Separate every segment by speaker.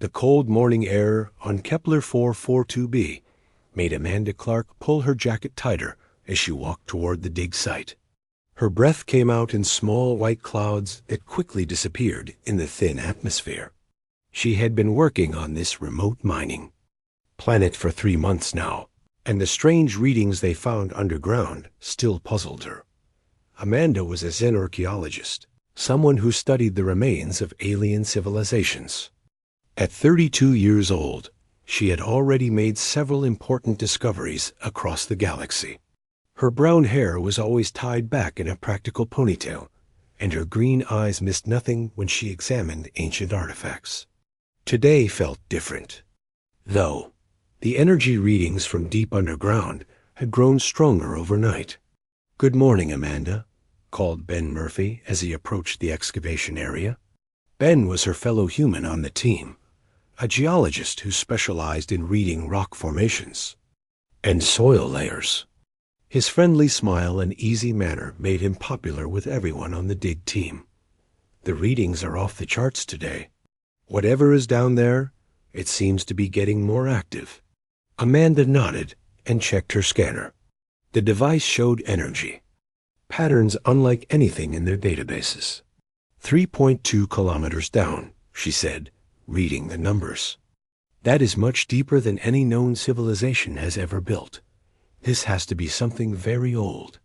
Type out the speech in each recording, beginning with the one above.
Speaker 1: The cold morning air on Kepler 442b made Amanda Clark pull her jacket tighter as she walked toward the dig site. Her breath came out in small white clouds that quickly disappeared in the thin atmosphere. She had been working on this remote mining planet for 3 months now, and the strange readings they found underground still puzzled her. Amanda was a xenorchaeologist, someone who studied the remains of alien civilizations. At 32 years old, she had already made several important discoveries across the galaxy. Her brown hair was always tied back in a practical ponytail, and her green eyes missed nothing when she examined ancient artifacts. Today felt different, though. The energy readings from deep underground had grown stronger overnight. "Good morning, Amanda," called Ben Murphy as he approached the excavation area. Ben was her fellow human on the team, a geologist who specialized in reading rock formations and soil layers. His friendly smile and easy manner made him popular with everyone on the dig team. "The readings are off the charts today. Whatever is down there, it seems to be getting more active." Amanda nodded and checked her scanner. The device showed energy, patterns unlike anything in their databases. 3.2 kilometers down, she said, reading the numbers. "That is much deeper than any known civilization has ever built. This has to be something very old."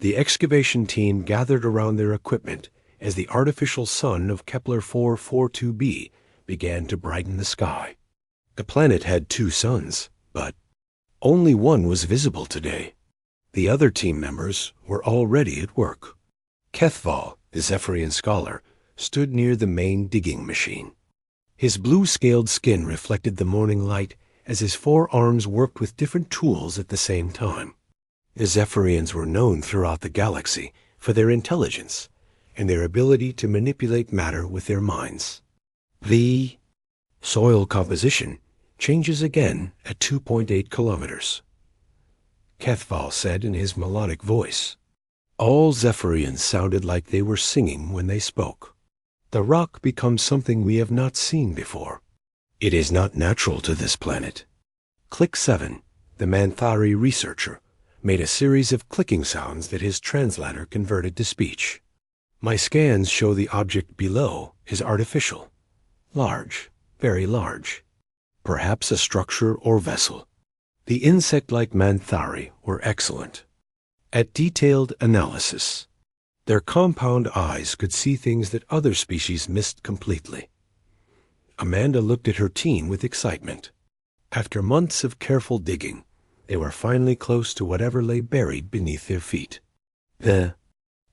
Speaker 1: The excavation team gathered around their equipment as the artificial sun of Kepler 442b began to brighten the sky. The planet had 2 suns, but only one was visible today. The other team members were already at work. Kethval, the Zephyrian scholar, stood near the main digging machine. His blue-scaled skin reflected the morning light as his 4 arms worked with different tools at the same time. The Zephyrians were known throughout the galaxy for their intelligence and their ability to manipulate matter with their minds. The soil composition changes again at 2.8 kilometers. Kethval said in his melodic voice. All Zephyrians sounded like they were singing when they spoke. "The rock becomes something we have not seen before. It is not natural to this planet." Click 7, the Manthari researcher, made a series of clicking sounds that his translator converted to speech. "My scans show the object below is artificial. Large, very large. Perhaps a structure or vessel." The insect-like Manthari were excellent at detailed analysis. Their compound eyes could see things that other species missed completely. Amanda looked at her team with excitement. After months of careful digging, they were finally close to whatever lay buried beneath their feet. The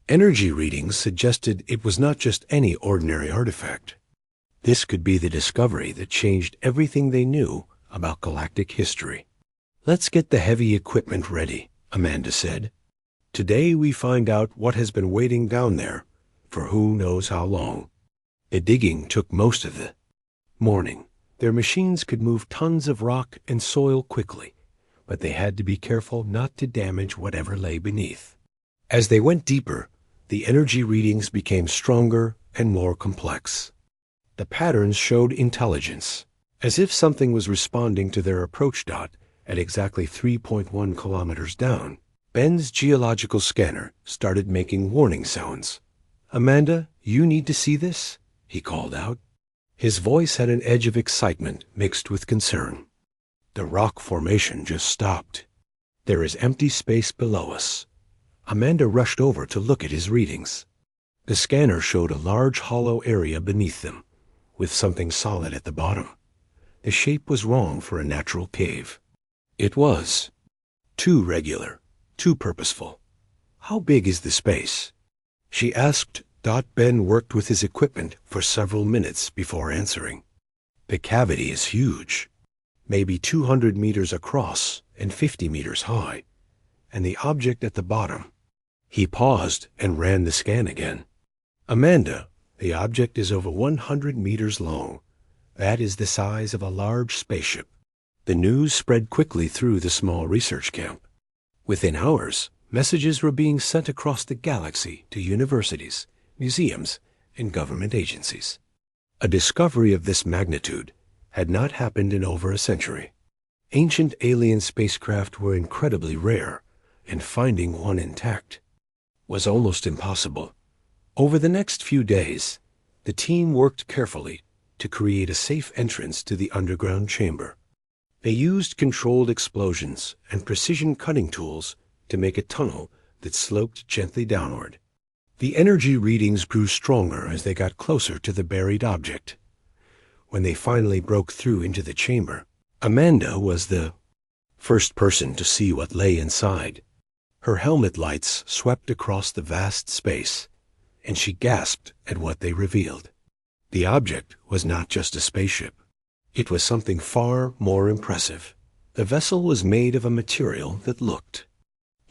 Speaker 1: energy readings suggested it was not just any ordinary artifact. This could be the discovery that changed everything they knew about galactic history. "Let's get the heavy equipment ready," Amanda said. "Today we find out what has been waiting down there for who knows how long." The digging took most of the morning. Their machines could move tons of rock and soil quickly, but they had to be careful not to damage whatever lay beneath. As they went deeper, the energy readings became stronger and more complex. The patterns showed intelligence, as if something was responding to their approach dot at exactly 3.1 kilometers down. Ben's geological scanner started making warning sounds. "Amanda, you need to see this," he called out. His voice had an edge of excitement mixed with concern. "The rock formation just stopped. There is empty space below us." Amanda rushed over to look at his readings. The scanner showed a large hollow area beneath them, with something solid at the bottom. The shape was wrong for a natural cave. It was too regular, too purposeful. "How big is the space?" she asked. Ben worked with his equipment for several minutes before answering. "The cavity is huge, maybe 200 meters across and 50 meters high, and the object at the bottom." He paused and ran the scan again. "Amanda, the object is over 100 meters long. That is the size of a large spaceship." The news spread quickly through the small research camp. Within hours, messages were being sent across the galaxy to universities, museums, and government agencies. A discovery of this magnitude had not happened in over a century. Ancient alien spacecraft were incredibly rare, and finding one intact was almost impossible. Over the next few days, the team worked carefully to create a safe entrance to the underground chamber. They used controlled explosions and precision cutting tools to make a tunnel that sloped gently downward. The energy readings grew stronger as they got closer to the buried object. When they finally broke through into the chamber, Amanda was the first person to see what lay inside. Her helmet lights swept across the vast space, and she gasped at what they revealed. The object was not just a spaceship. It was something far more impressive. The vessel was made of a material that looked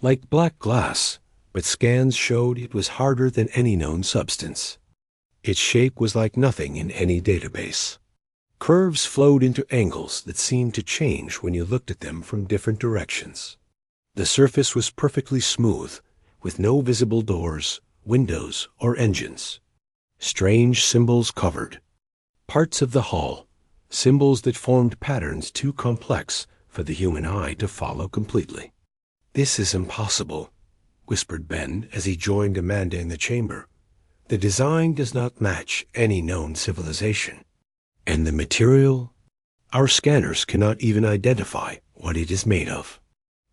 Speaker 1: like black glass, but scans showed it was harder than any known substance. Its shape was like nothing in any database. Curves flowed into angles that seemed to change when you looked at them from different directions. The surface was perfectly smooth, with no visible doors, windows, or engines. Strange symbols covered parts of the hull, symbols that formed patterns too complex for the human eye to follow completely. "This is impossible," whispered Ben as he joined Amanda in the chamber. "The design does not match any known civilization. And the material? Our scanners cannot even identify what it is made of."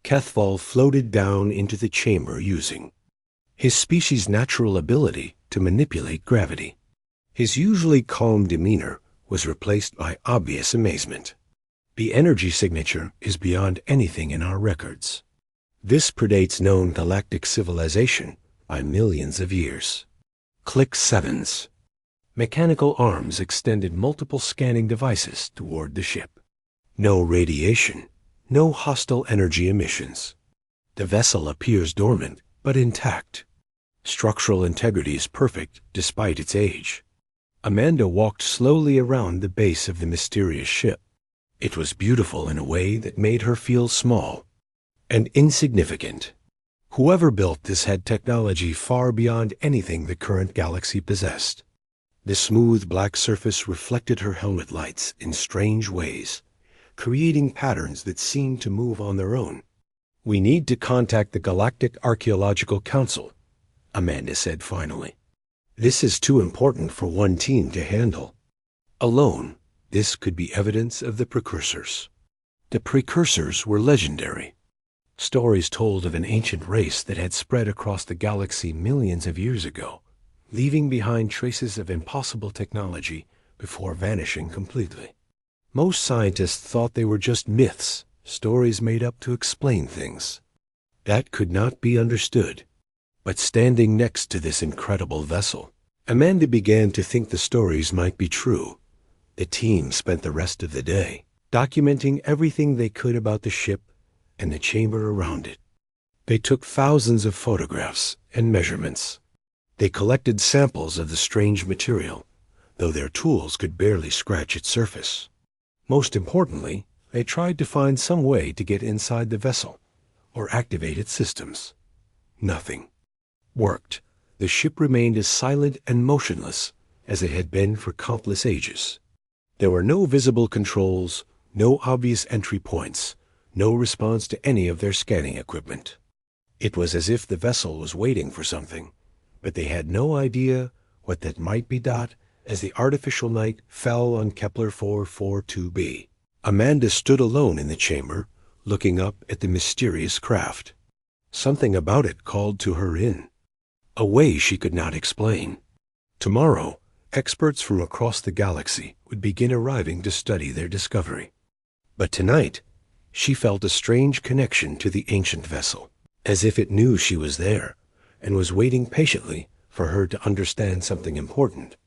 Speaker 1: Kethval floated down into the chamber using his species' natural ability to manipulate gravity. His usually calm demeanor was replaced by obvious amazement. "The energy signature is beyond anything in our records. This predates known galactic civilization by millions of years." Click sevens. Mechanical arms extended multiple scanning devices toward the ship. No radiation, no hostile energy emissions. The vessel appears dormant, but intact. Structural integrity is perfect despite its age. Amanda walked slowly around the base of the mysterious ship. It was beautiful in a way that made her feel small and insignificant. Whoever built this had technology far beyond anything the current galaxy possessed. The smooth black surface reflected her helmet lights in strange ways, creating patterns that seemed to move on their own. "We need to contact the Galactic Archaeological Council," Amanda said finally. "This is too important for one team to handle. Alone, this could be evidence of the precursors." The precursors were legendary. Stories told of an ancient race that had spread across the galaxy millions of years ago, leaving behind traces of impossible technology before vanishing completely. Most scientists thought they were just myths, stories made up to explain things. That could not be understood. But standing next to this incredible vessel, Amanda began to think the stories might be true. The team spent the rest of the day documenting everything they could about the ship and the chamber around it. They took thousands of photographs and measurements. They collected samples of the strange material, though their tools could barely scratch its surface. Most importantly, they tried to find some way to get inside the vessel or activate its systems. Nothing worked. The ship remained as silent and motionless as it had been for countless ages. There were no visible controls, no obvious entry points, no response to any of their scanning equipment. It was as if the vessel was waiting for something, but they had no idea what that might be. As the artificial night fell on Kepler 442b, Amanda stood alone in the chamber, looking up at the mysterious craft. Something about it called to her in a way she could not explain. Tomorrow, experts from across the galaxy would begin arriving to study their discovery. But tonight, she felt a strange connection to the ancient vessel, as if it knew she was there and was waiting patiently for her to understand something important.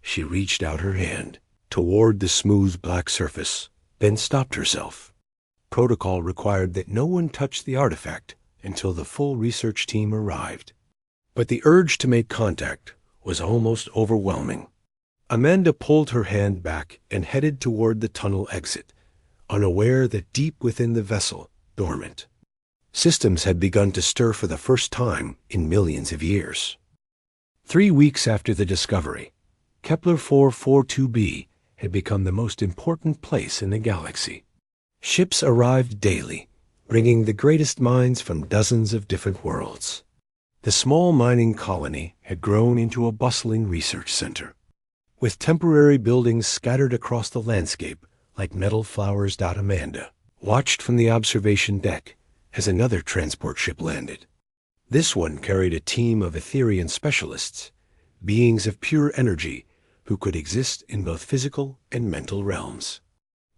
Speaker 1: She reached out her hand toward the smooth black surface, then stopped herself. Protocol required that no one touch the artifact until the full research team arrived. But the urge to make contact was almost overwhelming. Amanda pulled her hand back and headed toward the tunnel exit, unaware that deep within the vessel, dormant, systems had begun to stir for the first time in millions of years. 3 weeks after the discovery, Kepler 442b had become the most important place in the galaxy. Ships arrived daily, bringing the greatest minds from dozens of different worlds. The small mining colony had grown into a bustling research center, with temporary buildings scattered across the landscape like metal flowers. Amanda watched from the observation deck as another transport ship landed. This one carried a team of Etherian specialists, beings of pure energy who could exist in both physical and mental realms.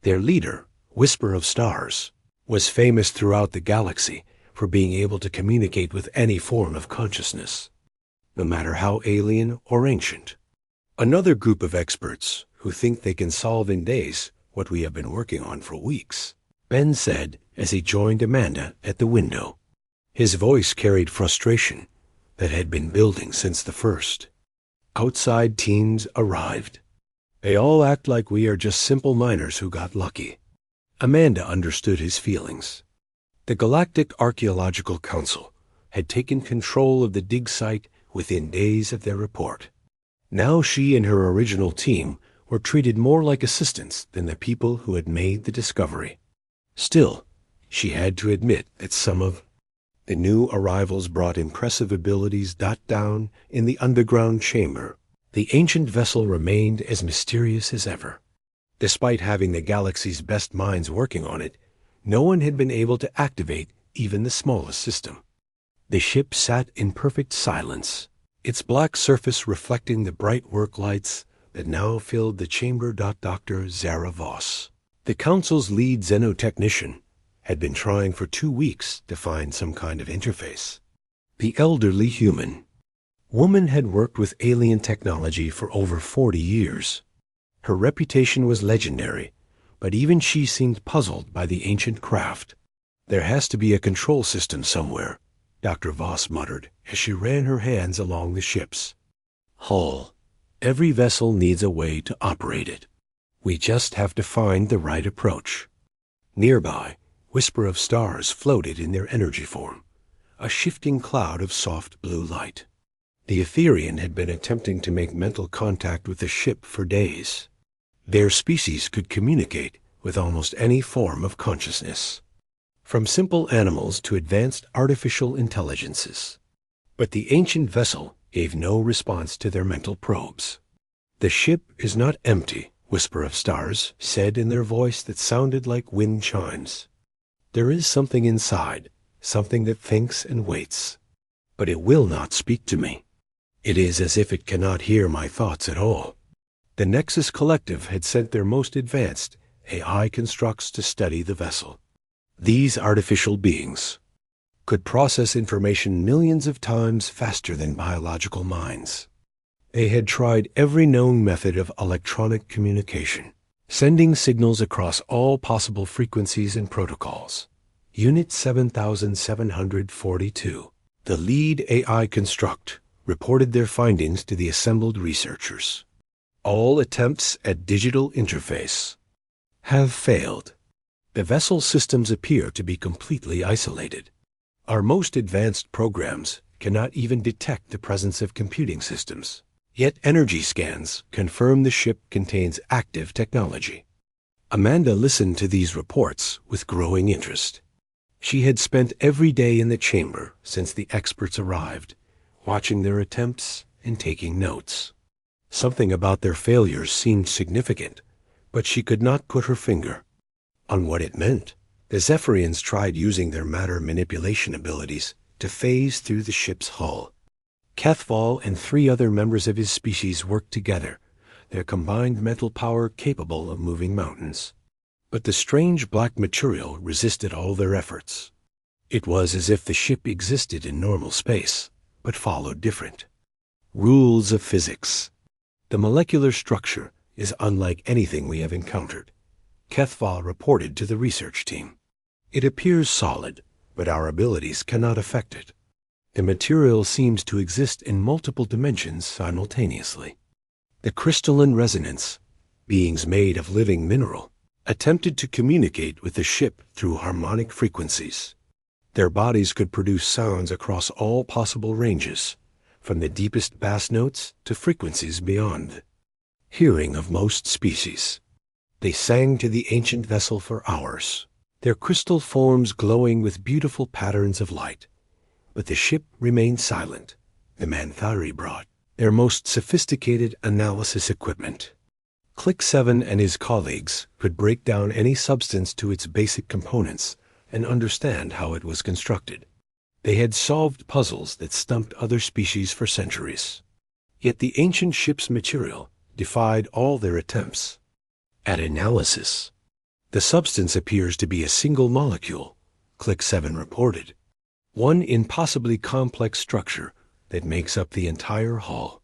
Speaker 1: Their leader, Whisper of Stars, was famous throughout the galaxy for being able to communicate with any form of consciousness, no matter how alien or ancient. Another group of experts who think they can solve in days what we have been working on for weeks, Ben said as he joined Amanda at the window. His voice carried frustration that had been building since the first. Outside teams arrived. They all act like we are just simple miners who got lucky. Amanda understood his feelings. The Galactic Archaeological Council had taken control of the dig site within days of their report. Now she and her original team were treated more like assistants than the people who had made the discovery. Still, she had to admit that some of the new arrivals brought impressive abilities. Down in the underground chamber, the ancient vessel remained as mysterious as ever. Despite having the galaxy's best minds working on it, no one had been able to activate even the smallest system. The ship sat in perfect silence, its black surface reflecting the bright work lights that now filled the chamber. Dr. Zara Voss, the Council's lead xenotechnician, had been trying for 2 weeks to find some kind of interface. The elderly human woman had worked with alien technology for over 40 years. Her reputation was legendary, but even she seemed puzzled by the ancient craft. There has to be a control system somewhere, Dr. Voss muttered as she ran her hands along the ship's hull. Every vessel needs a way to operate it. We just have to find the right approach. Nearby, Whisper of Stars floated in their energy form, a shifting cloud of soft blue light. The Etherian had been attempting to make mental contact with the ship for days. Their species could communicate with almost any form of consciousness, from simple animals to advanced artificial intelligences. But the ancient vessel gave no response to their mental probes. The ship is not empty, Whisper of Stars said in their voice that sounded like wind chimes. There is something inside, something that thinks and waits, but it will not speak to me. It is as if it cannot hear my thoughts at all. The Nexus Collective had sent their most advanced AI constructs to study the vessel. These artificial beings could process information millions of times faster than biological minds. They had tried every known method of electronic communication, sending signals across all possible frequencies and protocols. Unit 7742, the lead AI construct, reported their findings to the assembled researchers. All attempts at digital interface have failed. The vessel systems appear to be completely isolated. Our most advanced programs cannot even detect the presence of computing systems. Yet energy scans confirm the ship contains active technology. Amanda listened to these reports with growing interest. She had spent every day in the chamber since the experts arrived, watching their attempts and taking notes. Something about their failures seemed significant, but she could not put her finger on what it meant. The Zephyrians tried using their matter manipulation abilities to phase through the ship's hull. Kethval and 3 other members of his species worked together, their combined mental power capable of moving mountains. But the strange black material resisted all their efforts. It was as if the ship existed in normal space, but followed different rules of physics. The molecular structure is unlike anything we have encountered, Kethval reported to the research team. It appears solid, but our abilities cannot affect it. The material seems to exist in multiple dimensions simultaneously. The crystalline resonance, beings made of living mineral, attempted to communicate with the ship through harmonic frequencies. Their bodies could produce sounds across all possible ranges, from the deepest bass notes to frequencies beyond. hearing of most species. They sang to the ancient vessel for hours, their crystal forms glowing with beautiful patterns of light. But the ship remained silent. The Manthari brought their most sophisticated analysis equipment. Click 7 and his colleagues could break down any substance to its basic components and understand how it was constructed. They had solved puzzles that stumped other species for centuries. Yet the ancient ship's material defied all their attempts at analysis. The substance appears to be a single molecule, Click 7 reported. One impossibly complex structure that makes up the entire hull.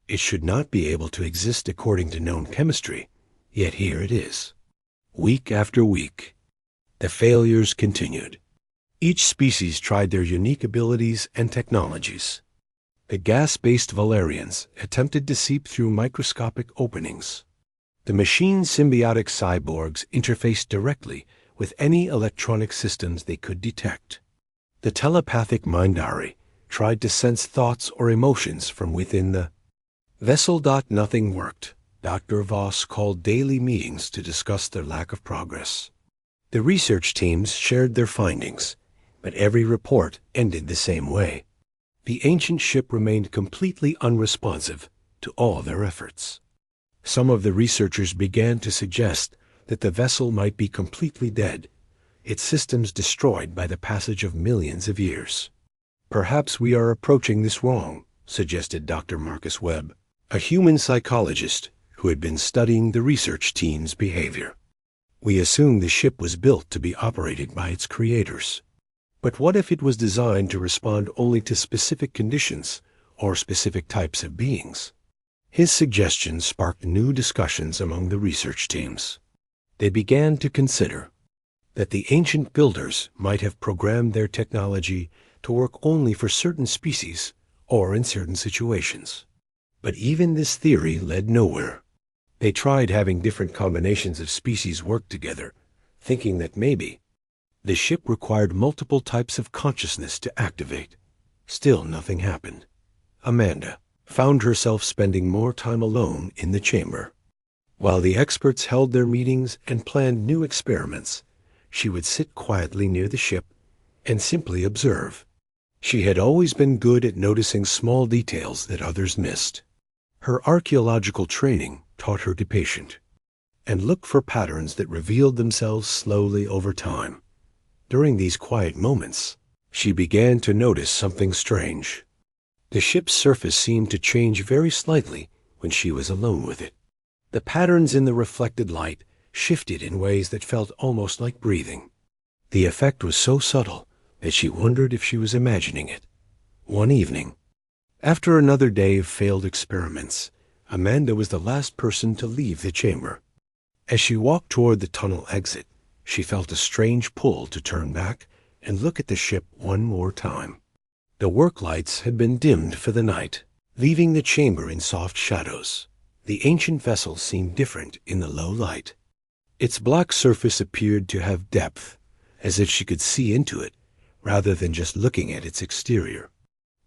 Speaker 1: It should not be able to exist according to known chemistry, yet here it is. Week after week, the failures continued. Each species tried their unique abilities and technologies. The gas-based Valerians attempted to seep through microscopic openings. The machine symbiotic cyborgs interfaced directly with any electronic systems they could detect. The telepathic Mindari tried to sense thoughts or emotions from within the vessel. Nothing worked. Dr. Voss called daily meetings to discuss their lack of progress. The research teams shared their findings, but every report ended the same way. The ancient ship remained completely unresponsive to all their efforts. Some of the researchers began to suggest that the vessel might be completely dead, its systems destroyed by the passage of millions of years. Perhaps we are approaching this wrong, suggested Dr. Marcus Webb, a human psychologist who had been studying the research team's behavior. We assumed the ship was built to be operated by its creators. But what if it was designed to respond only to specific conditions or specific types of beings? His suggestion sparked new discussions among the research teams. They began to consider that the ancient builders might have programmed their technology to work only for certain species or in certain situations. But even this theory led nowhere. They tried having different combinations of species work together, thinking that maybe the ship required multiple types of consciousness to activate. Still nothing happened. Amanda found herself spending more time alone in the chamber. While the experts held their meetings and planned new experiments, she would sit quietly near the ship and simply observe. She had always been good at noticing small details that others missed. Her archaeological training taught her to be patient and look for patterns that revealed themselves slowly over time. During these quiet moments, she began to notice something strange. The ship's surface seemed to change very slightly when she was alone with it. The patterns in the reflected light shifted in ways that felt almost like breathing. The effect was so subtle that she wondered if she was imagining it. One evening, after another day of failed experiments, Amanda was the last person to leave the chamber. As she walked toward the tunnel exit, she felt a strange pull to turn back and look at the ship one more time. The work lights had been dimmed for the night, leaving the chamber in soft shadows. The ancient vessel seemed different in the low light. Its black surface appeared to have depth, as if she could see into it, rather than just looking at its exterior.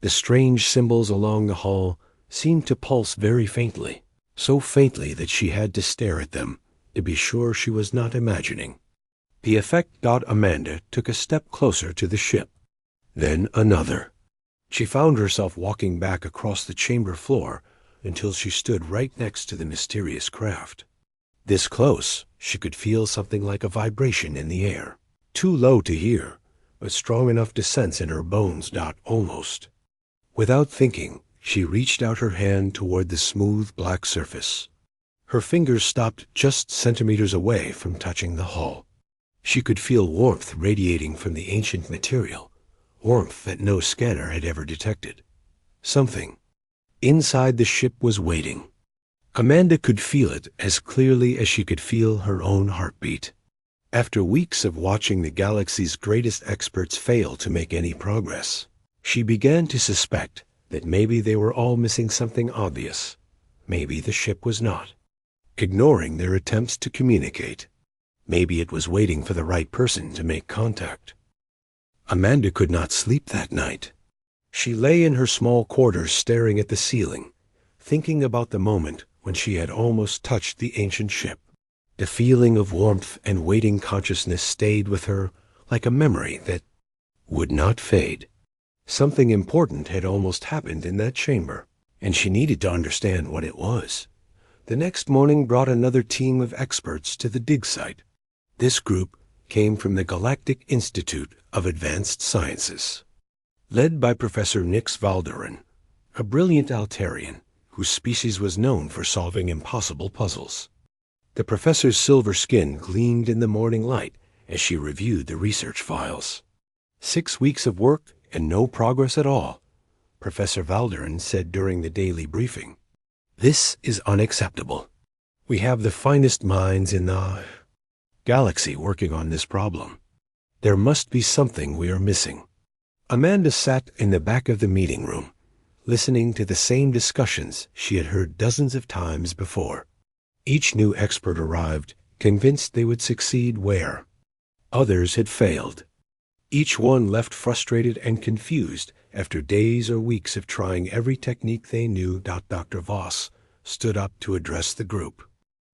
Speaker 1: The strange symbols along the hull seemed to pulse very faintly, so faintly that she had to stare at them to be sure she was not imagining. The effect got Amanda took a step closer to the ship, then another. She found herself walking back across the chamber floor until she stood right next to the mysterious craft. This close, she could feel something like a vibration in the air, too low to hear, but strong enough to sense in her bones. Almost. Without thinking, she reached out her hand toward the smooth black surface. Her fingers stopped just centimeters away from touching the hull. She could feel warmth radiating from the ancient material, warmth that no scanner had ever detected. Something inside the ship was waiting. Amanda could feel it as clearly as she could feel her own heartbeat. After weeks of watching the galaxy's greatest experts fail to make any progress, she began to suspect that maybe they were all missing something obvious. Maybe the ship was not, ignoring their attempts to communicate. Maybe it was waiting for the right person to make contact. Amanda could not sleep that night. She lay in her small quarters staring at the ceiling, thinking about the moment when she had almost touched the ancient ship. The feeling of warmth and waiting consciousness stayed with her like a memory that would not fade. Something important had almost happened in that chamber, and she needed to understand what it was. The next morning brought another team of experts to the dig site. This group came from the Galactic Institute of Advanced Sciences, led by Professor Nix Valderin, a brilliant Altarian whose species was known for solving impossible puzzles. The professor's silver skin gleamed in the morning light as she reviewed the research files. 6 weeks of work and no progress at all, Professor Valderin said during the daily briefing. This is unacceptable. We have the finest minds in the galaxy working on this problem. There must be something we are missing. Amanda sat in the back of the meeting room, listening to the same discussions she had heard dozens of times before. Each new expert arrived, convinced they would succeed where others had failed. Each one left frustrated and confused after days or weeks of trying every technique they knew. Dr. Voss stood up to address the group.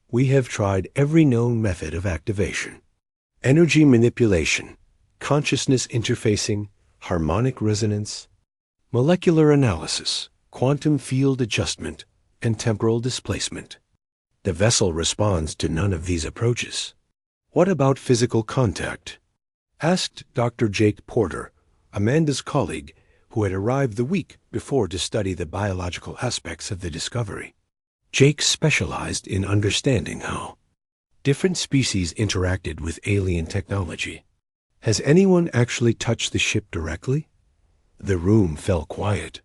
Speaker 1: We have tried every known method of activation: energy manipulation, consciousness interfacing, harmonic resonance, molecular analysis, quantum field adjustment, and temporal displacement. The vessel responds to none of these approaches. What about physical contact? Asked Dr. Jake Porter, Amanda's colleague, who had arrived the week before to study the biological aspects of the discovery. Jake specialized in understanding how different species interacted with alien technology. Has anyone actually touched the ship directly? The room fell quiet.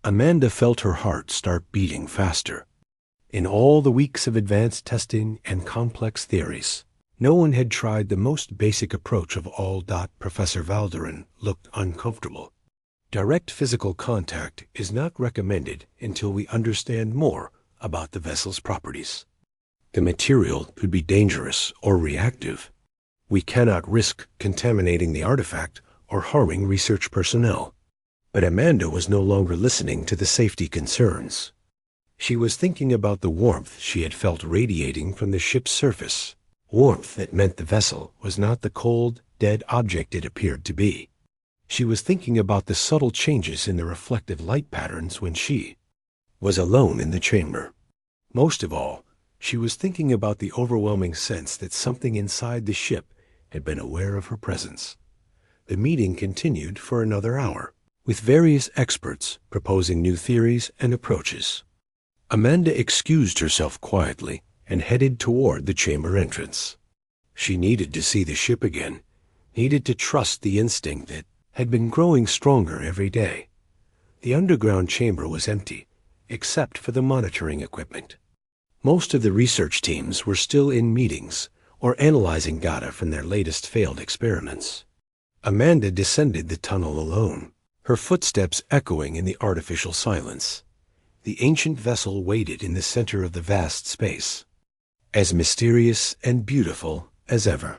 Speaker 1: Amanda felt her heart start beating faster. In all the weeks of advanced testing and complex theories, no one had tried the most basic approach of all. Professor Valderin looked uncomfortable. Direct physical contact is not recommended until we understand more about the vessel's properties. The material could be dangerous or reactive. We cannot risk contaminating the artifact or harming research personnel. But Amanda was no longer listening to the safety concerns. She was thinking about the warmth she had felt radiating from the ship's surface. Warmth that meant the vessel was not the cold, dead object it appeared to be. She was thinking about the subtle changes in the reflective light patterns when she was alone in the chamber. Most of all, she was thinking about the overwhelming sense that something inside the ship had been aware of her presence. The meeting continued for another hour, with various experts proposing new theories and approaches. Amanda excused herself quietly and headed toward the chamber entrance. She needed to see the ship again, needed to trust the instinct that had been growing stronger every day. The underground chamber was empty, except for the monitoring equipment. Most of the research teams were still in meetings or analyzing data from their latest failed experiments. Amanda descended the tunnel alone, her footsteps echoing in the artificial silence. The ancient vessel waited in the center of the vast space, as mysterious and beautiful as ever.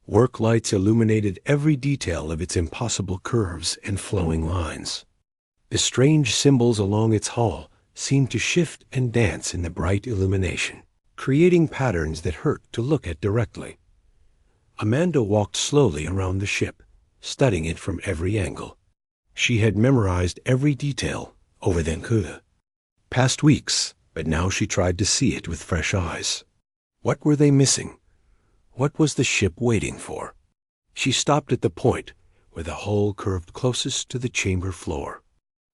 Speaker 1: Work lights illuminated every detail of its impossible curves and flowing lines. The strange symbols along its hull seemed to shift and dance in the bright illumination, creating patterns that hurt to look at directly. Amanda walked slowly around the ship, studying it from every angle. She had memorized every detail over the past weeks, but now she tried to see it with fresh eyes. What were they missing? What was the ship waiting for? She stopped at the point where the hull curved closest to the chamber floor.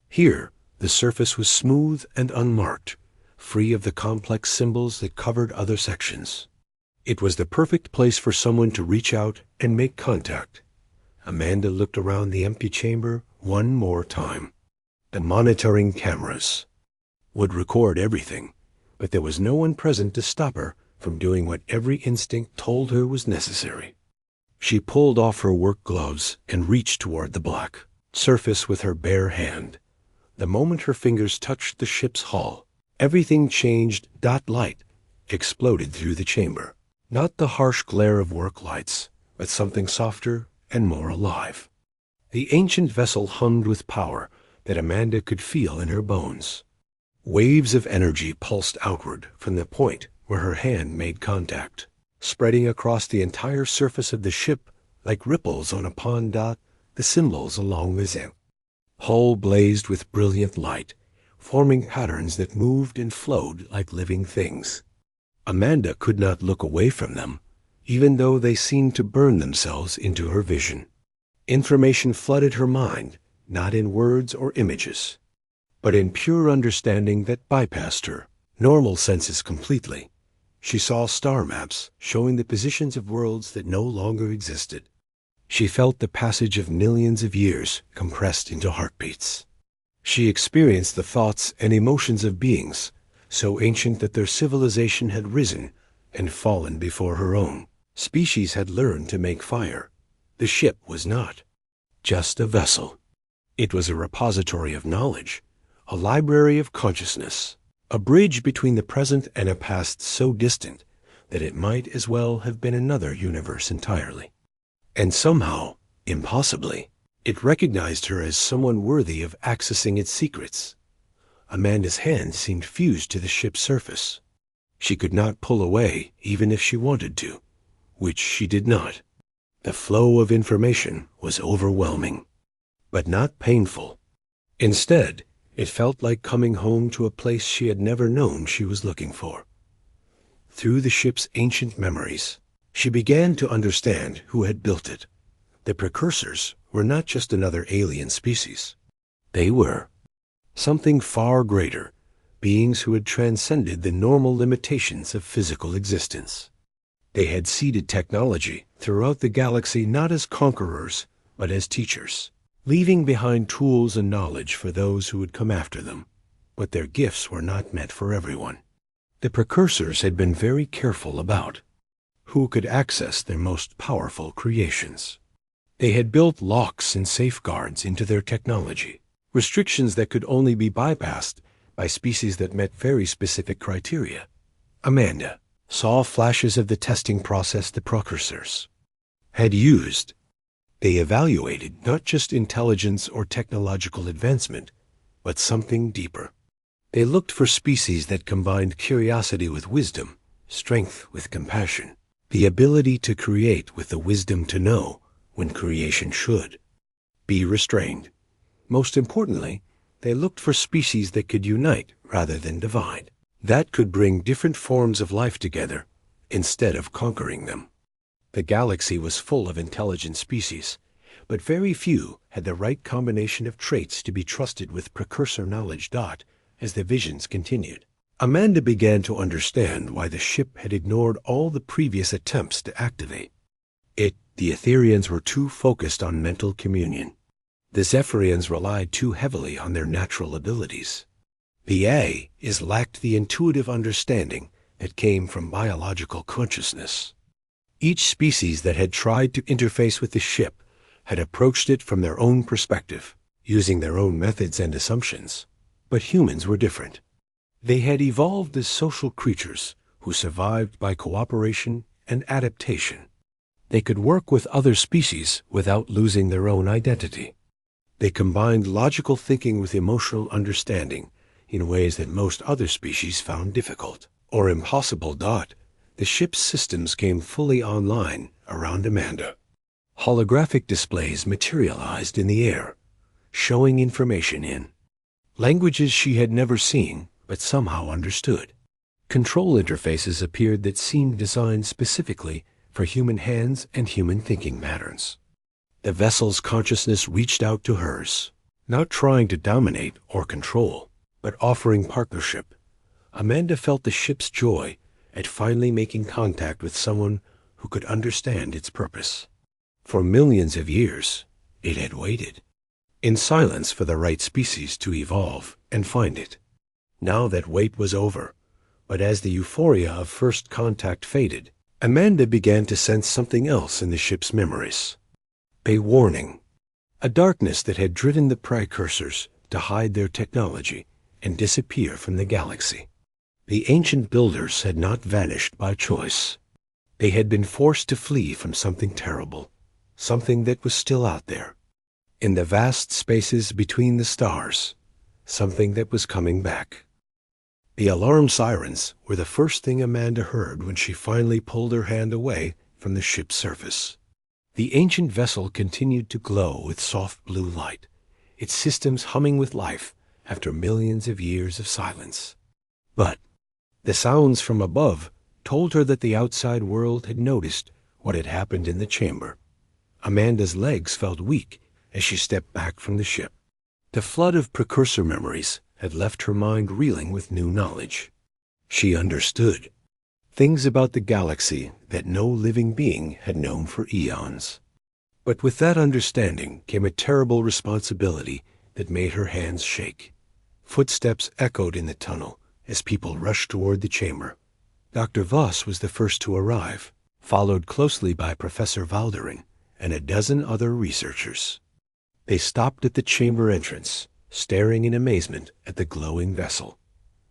Speaker 1: Here, the surface was smooth and unmarked, free of the complex symbols that covered other sections. It was the perfect place for someone to reach out and make contact. Amanda looked around the empty chamber one more time. The monitoring cameras would record everything, but there was no one present to stop her from doing what every instinct told her was necessary. She pulled off her work gloves and reached toward the black surface with her bare hand. The moment her fingers touched the ship's hull, everything changed. Light exploded through the chamber. Not the harsh glare of work lights, but something softer and more alive. The ancient vessel hummed with power that Amanda could feel in her bones. Waves of energy pulsed outward from the point where her hand made contact, spreading across the entire surface of the ship like ripples on a pond. The symbols along the hull blazed with brilliant light, forming patterns that moved and flowed like living things. Amanda could not look away from them, even though they seemed to burn themselves into her vision. Information flooded her mind, not in words or images, but in pure understanding that bypassed her normal senses completely. She saw star maps showing the positions of worlds that no longer existed. She felt the passage of millions of years compressed into heartbeats. She experienced the thoughts and emotions of beings so ancient that their civilization had risen and fallen before her own. Species had learned to make fire. The ship was not just a vessel. It was a repository of knowledge, a library of consciousness, a bridge between the present and a past so distant that it might as well have been another universe entirely. And somehow, impossibly, it recognized her as someone worthy of accessing its secrets. Amanda's hand seemed fused to the ship's surface. She could not pull away even if she wanted to, which she did not. The flow of information was overwhelming, but not painful. Instead, it felt like coming home to a place she had never known she was looking for. Through the ship's ancient memories, she began to understand who had built it. The precursors were not just another alien species. They were something far greater, beings who had transcended the normal limitations of physical existence. They had seeded technology throughout the galaxy not as conquerors, but as teachers, leaving behind tools and knowledge for those who would come after them. But their gifts were not meant for everyone. The precursors had been very careful about who could access their most powerful creations. They had built locks and safeguards into their technology, restrictions that could only be bypassed by species that met very specific criteria. Amanda saw flashes of the testing process the precursors had used. They evaluated not just intelligence or technological advancement, but something deeper. They looked for species that combined curiosity with wisdom, strength with compassion, the ability to create with the wisdom to know when creation should be restrained. Most importantly, they looked for species that could unite rather than divide, that could bring different forms of life together instead of conquering them. The galaxy was full of intelligent species, but very few had the right combination of traits to be trusted with precursor knowledge. As the visions continued, Amanda began to understand why the ship had ignored all the previous attempts to activate it. The Etherians were too focused on mental communion. The Zephyrians relied too heavily on their natural abilities. The A's lacked the intuitive understanding that came from biological consciousness. Each species that had tried to interface with the ship had approached it from their own perspective, using their own methods and assumptions. But humans were different. They had evolved as social creatures who survived by cooperation and adaptation. They could work with other species without losing their own identity. They combined logical thinking with emotional understanding in ways that most other species found difficult or impossible. The ship's systems came fully online around Amanda. Holographic displays materialized in the air, showing information in languages she had never seen but somehow understood. Control interfaces appeared that seemed designed specifically for human hands and human thinking patterns. The vessel's consciousness reached out to hers, not trying to dominate or control, but offering partnership. Amanda felt the ship's joy at finally making contact with someone who could understand its purpose. For millions of years, it had waited in silence for the right species to evolve and find it. Now that wait was over, but as the euphoria of first contact faded, Amanda began to sense something else in the ship's memories. A warning, a darkness that had driven the precursors to hide their technology and disappear from the galaxy. The ancient builders had not vanished by choice. They had been forced to flee from something terrible, something that was still out there, in the vast spaces between the stars, something that was coming back. The alarm sirens were the first thing Amanda heard when she finally pulled her hand away from the ship's surface. The ancient vessel continued to glow with soft blue light, its systems humming with life after millions of years of silence. But the sounds from above told her that the outside world had noticed what had happened in the chamber. Amanda's legs felt weak as she stepped back from the ship. The flood of precursor memories had left her mind reeling with new knowledge. She understood things about the galaxy that no living being had known for eons. But with that understanding came a terrible responsibility that made her hands shake. Footsteps echoed in the tunnel as people rushed toward the chamber. Dr. Voss was the first to arrive, followed closely by Professor Valderin and a dozen other researchers. They stopped at the chamber entrance, staring in amazement at the glowing vessel.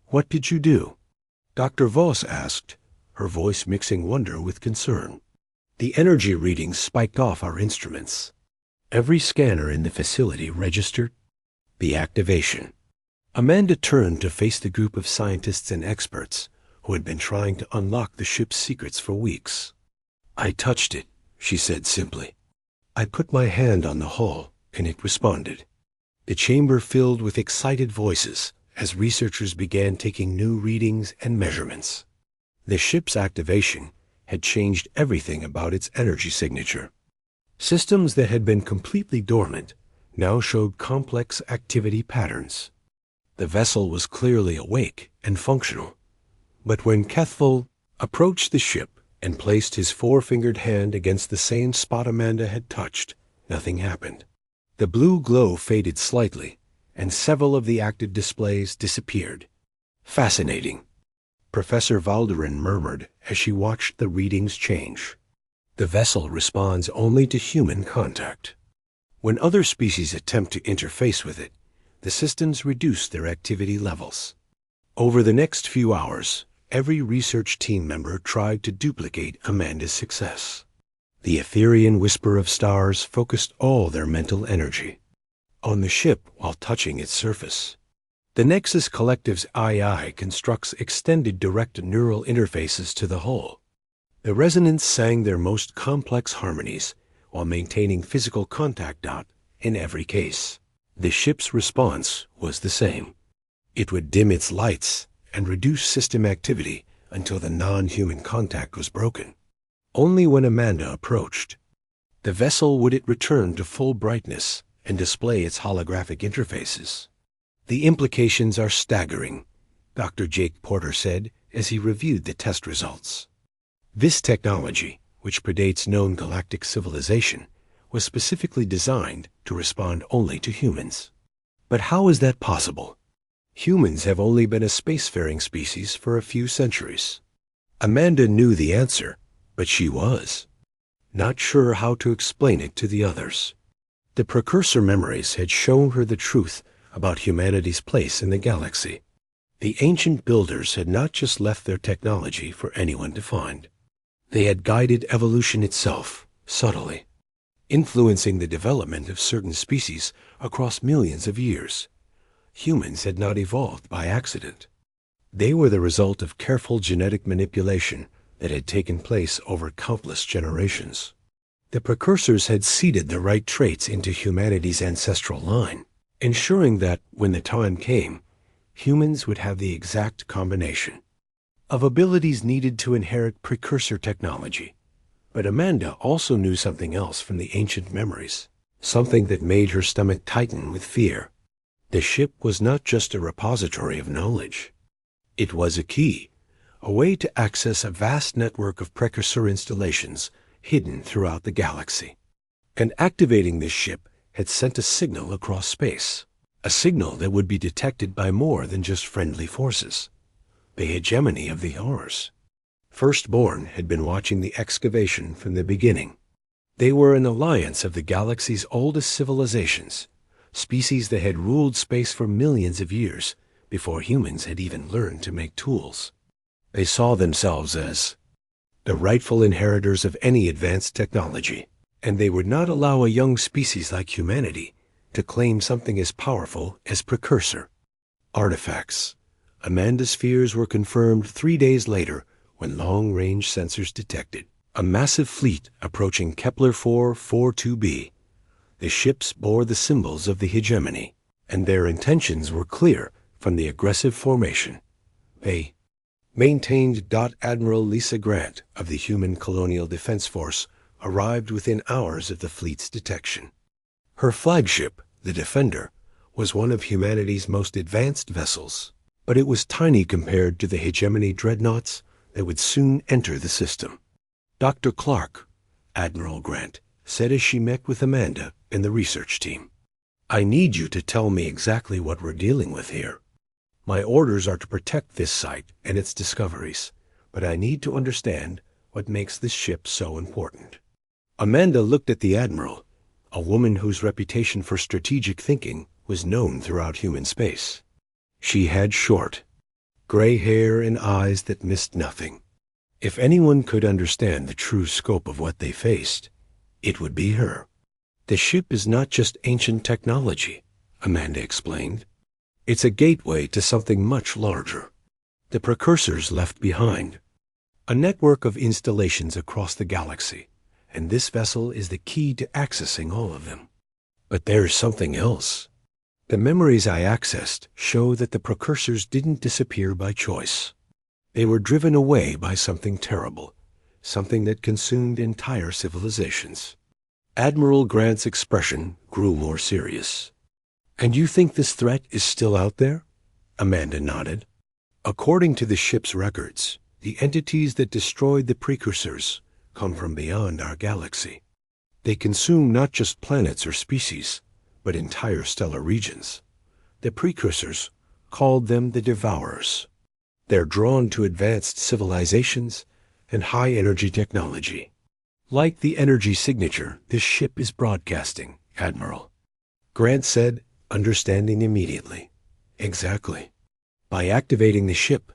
Speaker 1: "What did you do?" Dr. Voss asked, her voice mixing wonder with concern. "The energy readings spiked off our instruments. Every scanner in the facility registered the activation." Amanda turned to face the group of scientists and experts who had been trying to unlock the ship's secrets for weeks. "I touched it," she said simply. "I put my hand on the hull, and it responded." The chamber filled with excited voices as researchers began taking new readings and measurements. The ship's activation had changed everything about its energy signature. Systems that had been completely dormant now showed complex activity patterns. The vessel was clearly awake and functional. But when Kethvil approached the ship and placed his four-fingered hand against the same spot Amanda had touched, nothing happened. The blue glow faded slightly, and several of the active displays disappeared. "Fascinating," Professor Valderin murmured as she watched the readings change. "The vessel responds only to human contact. When other species attempt to interface with it, the systems reduce their activity levels." Over the next few hours, every research team member tried to duplicate Amanda's success. The Etherian whisper of stars focused all their mental energy on the ship while touching its surface. The Nexus Collective's AI constructs extended direct neural interfaces to the hull. The resonance sang their most complex harmonies while maintaining physical contact in every case. The ship's response was the same. It would dim its lights and reduce system activity until the non-human contact was broken. Only when Amanda approached, the vessel would it return to full brightness and display its holographic interfaces. "The implications are staggering," Dr. Jake Porter said as he reviewed the test results. This technology, which predates known galactic civilization, was specifically designed to respond only to humans. But how is that possible? Humans have only been a spacefaring species for a few centuries. Amanda knew the answer, but she was not sure how to explain it to the others. The precursor memories had shown her the truth about humanity's place in the galaxy. The ancient builders had not just left their technology for anyone to find. They had guided evolution itself, subtly, influencing the development of certain species across millions of years. Humans had not evolved by accident. They were the result of careful genetic manipulation that had taken place over countless generations. The precursors had seeded the right traits into humanity's ancestral line, ensuring that, when the time came, humans would have the exact combination of abilities needed to inherit precursor technology. But Amanda also knew something else from the ancient memories, something that made her stomach tighten with fear. The ship was not just a repository of knowledge. It was a key, a way to access a vast network of precursor installations hidden throughout the galaxy. And activating this ship had sent a signal across space, a signal that would be detected by more than just friendly forces. The hegemony of the Horrors. Firstborn had been watching the excavation from the beginning. They were an alliance of the galaxy's oldest civilizations, species that had ruled space for millions of years before humans had even learned to make tools. They saw themselves as the rightful inheritors of any advanced technology, and they would not allow a young species like humanity to claim something as powerful as precursor artifacts, Amanda's fears were confirmed 3 days later when long-range sensors detected a massive fleet approaching Kepler 442b. The ships bore the symbols of the hegemony, and their intentions were clear from the aggressive formation. They maintained. Admiral Lisa Grant of the Human Colonial Defense Force arrived within hours of the fleet's detection. Her flagship, the Defender, was one of humanity's most advanced vessels, but it was tiny compared to the hegemony dreadnoughts that would soon enter the system. Dr. Clark, Admiral Grant, said as she met with Amanda and the research team, "I need you to tell me exactly what we're dealing with here. My orders are to protect this site and its discoveries, but I need to understand what makes this ship so important." Amanda looked at the Admiral, a woman whose reputation for strategic thinking was known throughout human space. She had short, gray hair and eyes that missed nothing. If anyone could understand the true scope of what they faced, it would be her. "The ship is not just ancient technology," Amanda explained. "It's a gateway to something much larger. The precursors left behind. A network of installations across the galaxy, and this vessel is the key to accessing all of them. But there's something else. The memories I accessed show that the precursors didn't disappear by choice. They were driven away by something terrible, something that consumed entire civilizations." Admiral Grant's expression grew more serious. "And you think this threat is still out there?" Amanda nodded. "According to the ship's records, the entities that destroyed the precursors come from beyond our galaxy. They consume not just planets or species, but entire stellar regions. The precursors called them the Devourers. They're drawn to advanced civilizations and high-energy technology. Like the energy signature this ship is broadcasting, Admiral." Grant said, understanding immediately. "Exactly. By activating the ship,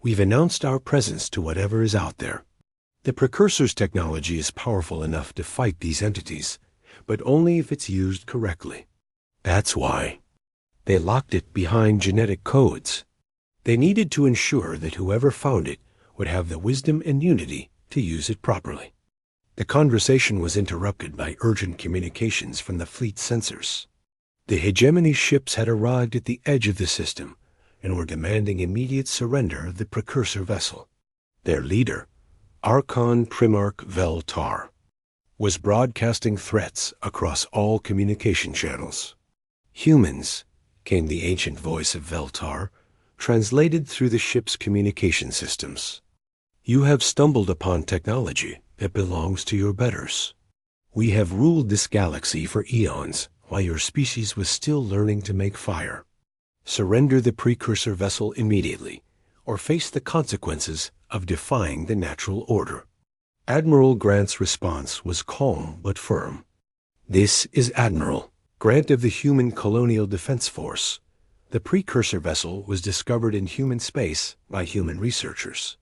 Speaker 1: we've announced our presence to whatever is out there. The Precursor's technology is powerful enough to fight these entities, but only if it's used correctly. That's why they locked it behind genetic codes. They needed to ensure that whoever found it would have the wisdom and unity to use it properly." The conversation was interrupted by urgent communications from the fleet sensors. The hegemony ships had arrived at the edge of the system and were demanding immediate surrender of the precursor vessel. Their leader, Archon Primarch Vel Tar, was broadcasting threats across all communication channels. "Humans," came the ancient voice of Vel Tar, translated through the ship's communication systems. "You have stumbled upon technology that belongs to your betters. We have ruled this galaxy for eons while your species was still learning to make fire. Surrender the precursor vessel immediately, or face the consequences of defying the natural order." Admiral Grant's response was calm but firm. "This is Admiral Grant of the Human Colonial Defense Force. The precursor vessel was discovered in human space by human researchers.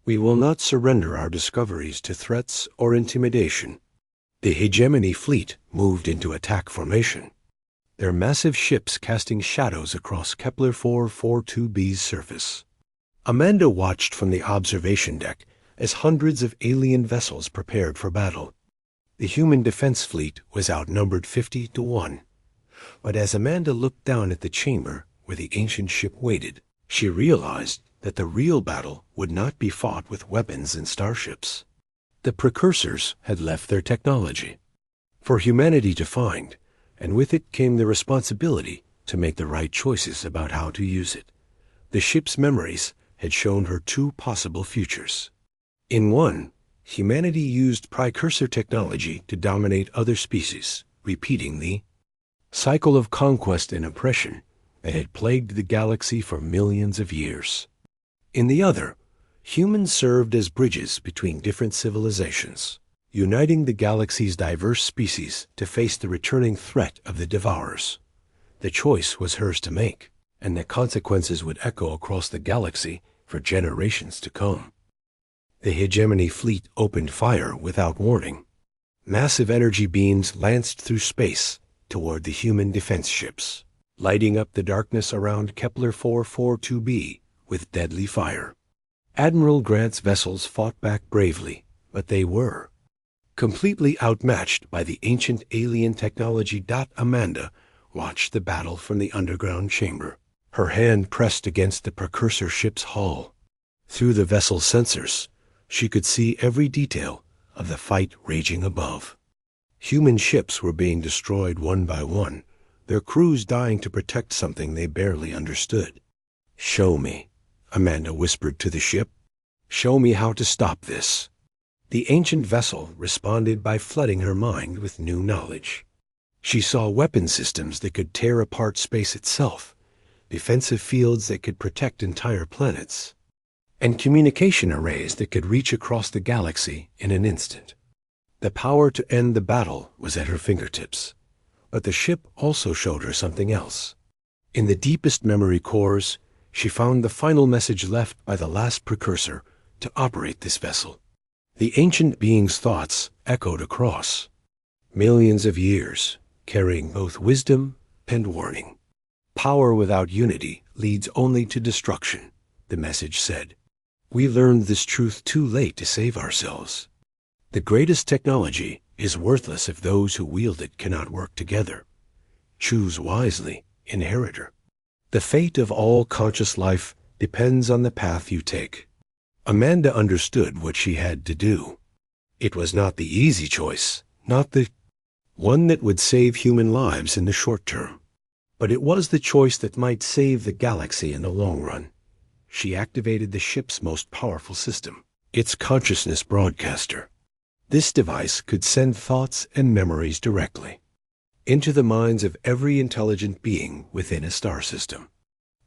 Speaker 1: We will not surrender our discoveries to threats or intimidation." The hegemony fleet moved into attack formation, their massive ships casting shadows across Kepler 442b's surface. Amanda watched from the observation deck as hundreds of alien vessels prepared for battle. The human defense fleet was outnumbered 50-1. But as Amanda looked down at the chamber where the ancient ship waited, she realized that the real battle would not be fought with weapons and starships. The precursors had left their technology for humanity to find, and with it came the responsibility to make the right choices about how to use it. The ship's memories had shown her two possible futures. In one, humanity used precursor technology to dominate other species, repeating the cycle of conquest and oppression that had plagued the galaxy for millions of years. In the other, humans served as bridges between different civilizations, uniting the galaxy's diverse species to face the returning threat of the Devourers. The choice was hers to make, and the consequences would echo across the galaxy for generations to come. The hegemony fleet opened fire without warning. Massive energy beams lanced through space toward the human defense ships, lighting up the darkness around Kepler 442b with deadly fire. Admiral Grant's vessels fought back bravely, but they were completely outmatched by the ancient alien technology. Amanda watched the battle from the underground chamber, her hand pressed against the precursor ship's hull. Through the vessel's sensors, she could see every detail of the fight raging above. Human ships were being destroyed one by one, their crews dying to protect something they barely understood. "Show me," Amanda whispered to the ship. "Show me how to stop this." The ancient vessel responded by flooding her mind with new knowledge. She saw weapon systems that could tear apart space itself, defensive fields that could protect entire planets, and communication arrays that could reach across the galaxy in an instant. The power to end the battle was at her fingertips, but the ship also showed her something else. In the deepest memory cores, she found the final message left by the last precursor to operate this vessel. The ancient being's thoughts echoed across millions of years, carrying both wisdom and warning. "Power without unity leads only to destruction," the message said. "We learned this truth too late to save ourselves. The greatest technology is worthless if those who wield it cannot work together. Choose wisely, inheritor. The fate of all conscious life depends on the path you take." Amanda understood what she had to do. It was not the easy choice, not the one that would save human lives in the short term, but it was the choice that might save the galaxy in the long run. She activated the ship's most powerful system, its consciousness broadcaster. This device could send thoughts and memories directly into the minds of every intelligent being within a star system.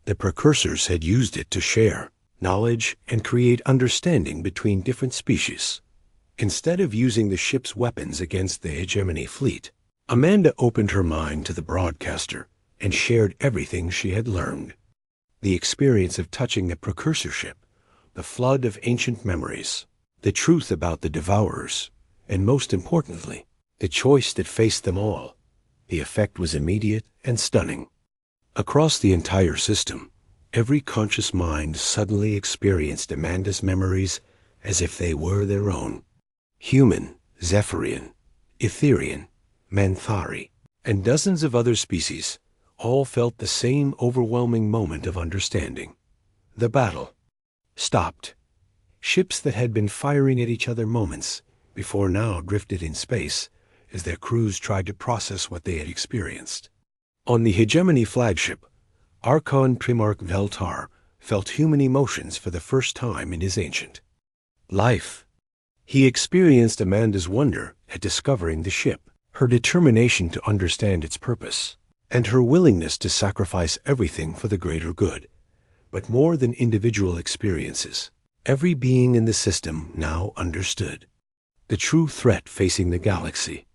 Speaker 1: The precursors had used it to share knowledge and create understanding between different species. Instead of using the ship's weapons against the hegemony fleet, Amanda opened her mind to the broadcaster and shared everything she had learned. The experience of touching the precursor ship, the flood of ancient memories, the truth about the devourers, and most importantly, the choice that faced them all. The effect was immediate and stunning. Across the entire system, every conscious mind suddenly experienced Amanda's memories as if they were their own. Human, Zephyrian, Etherian, Manthari, and dozens of other species all felt the same overwhelming moment of understanding. The battle stopped. Ships that had been firing at each other moments before now drifted in space as their crews tried to process what they had experienced. On the hegemony flagship, Archon Primarch Veltar felt human emotions for the first time in his ancient life. He experienced Amanda's wonder at discovering the ship, her determination to understand its purpose, and her willingness to sacrifice everything for the greater good. But more than individual experiences, every being in the system now understood the true threat facing the galaxy.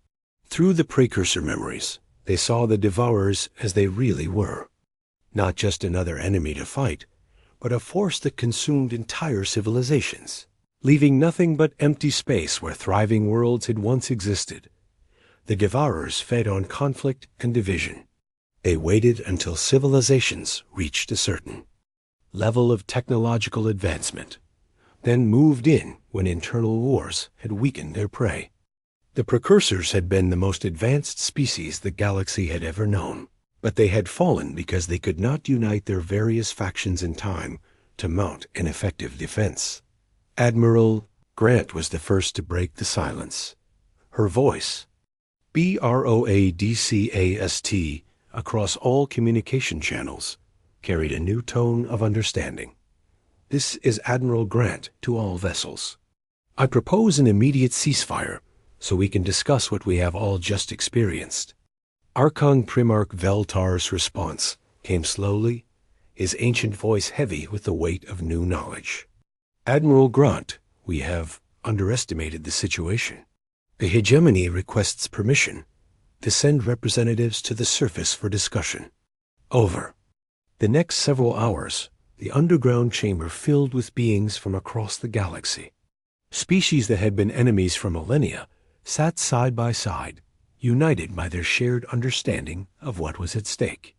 Speaker 1: Through the precursor memories, they saw the devourers as they really were. Not just another enemy to fight, but a force that consumed entire civilizations, leaving nothing but empty space where thriving worlds had once existed. The devourers fed on conflict and division. They waited until civilizations reached a certain level of technological advancement, then moved in when internal wars had weakened their prey. The precursors had been the most advanced species the galaxy had ever known, but they had fallen because they could not unite their various factions in time to mount an effective defense. Admiral Grant was the first to break the silence. Her voice, broadcast across all communication channels, carried a new tone of understanding. "This is Admiral Grant to all vessels. I propose an immediate ceasefire so we can discuss what we have all just experienced." Archon Primarch Veltar's response came slowly, his ancient voice heavy with the weight of new knowledge. "Admiral Grant, we have underestimated the situation. The hegemony requests permission to send representatives to the surface for discussion." Over. The next several hours, the underground chamber filled with beings from across the galaxy. Species that had been enemies for millennia sat side by side, united by their shared understanding of what was at stake.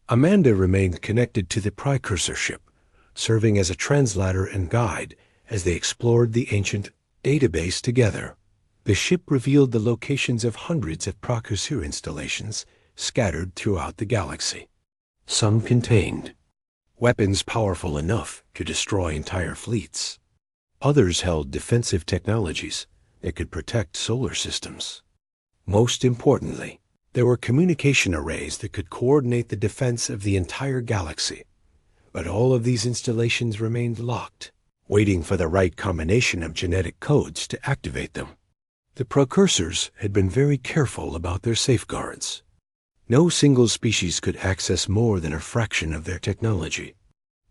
Speaker 1: Amanda remained connected to the precursor ship, serving as a translator and guide as they explored the ancient database together. The ship revealed the locations of hundreds of precursor installations scattered throughout the galaxy. Some contained weapons powerful enough to destroy entire fleets. Others held defensive technologies that could protect solar systems. Most importantly, there were communication arrays that could coordinate the defense of the entire galaxy. But all of these installations remained locked, waiting for the right combination of genetic codes to activate them. The precursors had been very careful about their safeguards. No single species could access more than a fraction of their technology.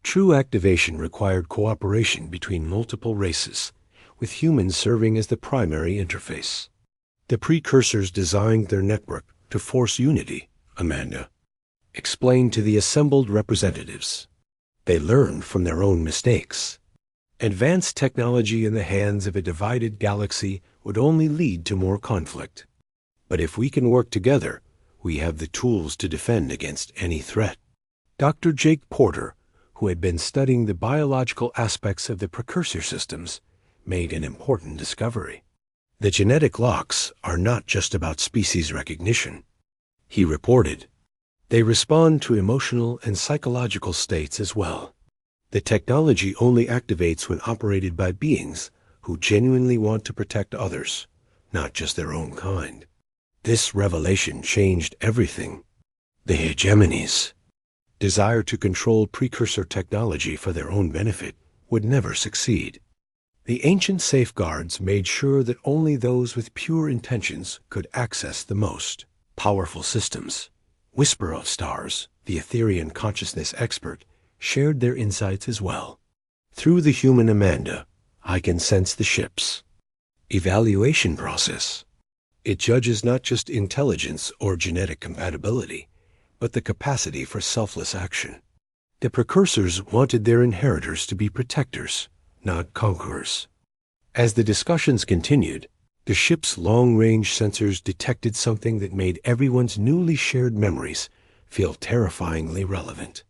Speaker 1: True activation required cooperation between multiple races, with humans serving as the primary interface. The precursors designed their network to force unity, Amanda explained to the assembled representatives. They learned from their own mistakes. Advanced technology in the hands of a divided galaxy would only lead to more conflict. But if we can work together, we have the tools to defend against any threat. Dr. Jake Porter, who had been studying the biological aspects of the precursor systems, made an important discovery. The genetic locks are not just about species recognition, he reported. They respond to emotional and psychological states as well. The technology only activates when operated by beings who genuinely want to protect others, not just their own kind. This revelation changed everything. The hegemony's desire to control precursor technology for their own benefit would never succeed. The ancient safeguards made sure that only those with pure intentions could access the most powerful systems. Whisper of Stars, the Etherian consciousness expert, shared their insights as well. Through the human Amanda, I can sense the ship's evaluation process. It judges not just intelligence or genetic compatibility, but the capacity for selfless action. The precursors wanted their inheritors to be protectors, not conquerors. As the discussions continued, the ship's long-range sensors detected something that made everyone's newly shared memories feel terrifyingly relevant.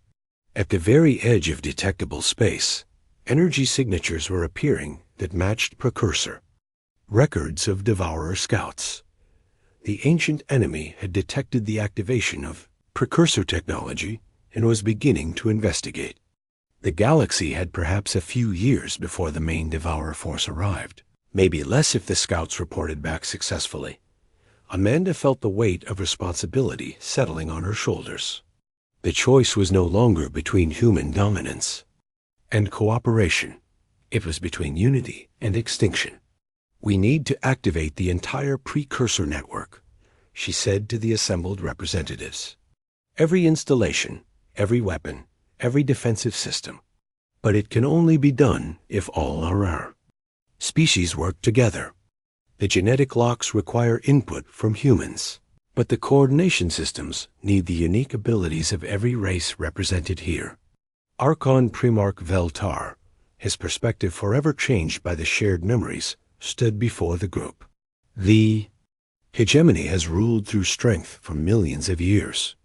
Speaker 1: At the very edge of detectable space, energy signatures were appearing that matched precursor. Records of Devourer scouts. The ancient enemy had detected the activation of precursor technology and was beginning to investigate. The galaxy had perhaps a few years before the main Devourer force arrived, maybe less if the scouts reported back successfully. Amanda felt the weight of responsibility settling on her shoulders. The choice was no longer between human dominance and cooperation. It was between unity and extinction. We need to activate the entire precursor network, she said to the assembled representatives. Every installation, every weapon, every defensive system. But it can only be done if all are our species work together. The genetic locks require input from humans, but the coordination systems need the unique abilities of every race represented here. Archon Primarch Veltar, his perspective forever changed by the shared memories, stood before the group. The hegemony has ruled through strength for millions of years,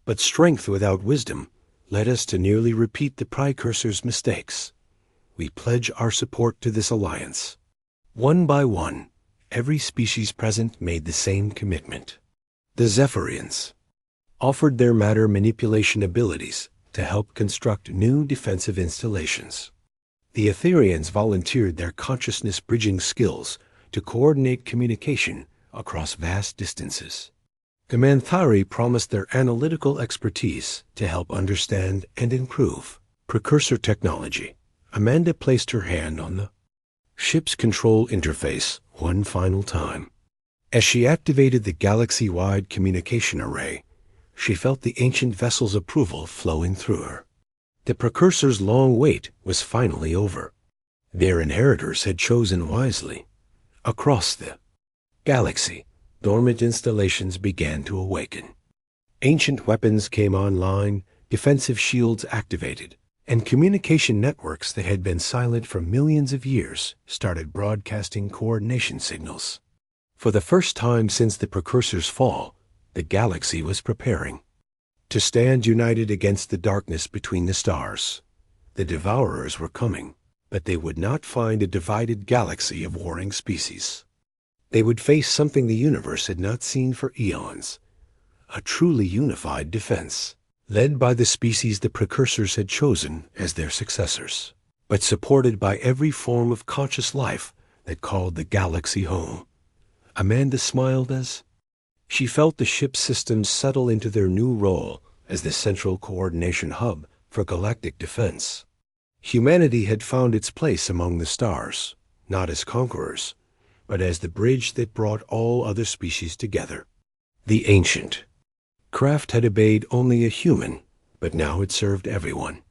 Speaker 1: but strength without wisdom led us to nearly repeat the precursor's mistakes. We pledge our support to this alliance. One by one, every species present made the same commitment. The Zephyrians offered their matter manipulation abilities to help construct new defensive installations. The Etherians volunteered their consciousness-bridging skills to coordinate communication across vast distances. The Manthari promised their analytical expertise to help understand and improve precursor technology. Amanda placed her hand on the ship's control interface one final time. As she activated the galaxy-wide communication array, she felt the ancient vessel's approval flowing through her. The precursor's long wait was finally over. Their inheritors had chosen wisely. Across the galaxy, dormant installations began to awaken. Ancient weapons came online, defensive shields activated, and communication networks that had been silent for millions of years started broadcasting coordination signals. For the first time since the precursor's fall, the galaxy was preparing to stand united against the darkness between the stars. The Devourers were coming, but they would not find a divided galaxy of warring species. They would face something the universe had not seen for eons, a truly unified defense, led by the species the precursors had chosen as their successors, but supported by every form of conscious life that called the galaxy home. Amanda smiled as she felt the ship's systems settle into their new role as the central coordination hub for galactic defense. Humanity had found its place among the stars, not as conquerors, but as the bridge that brought all other species together. The ancient craft had obeyed only a human, but now it served everyone.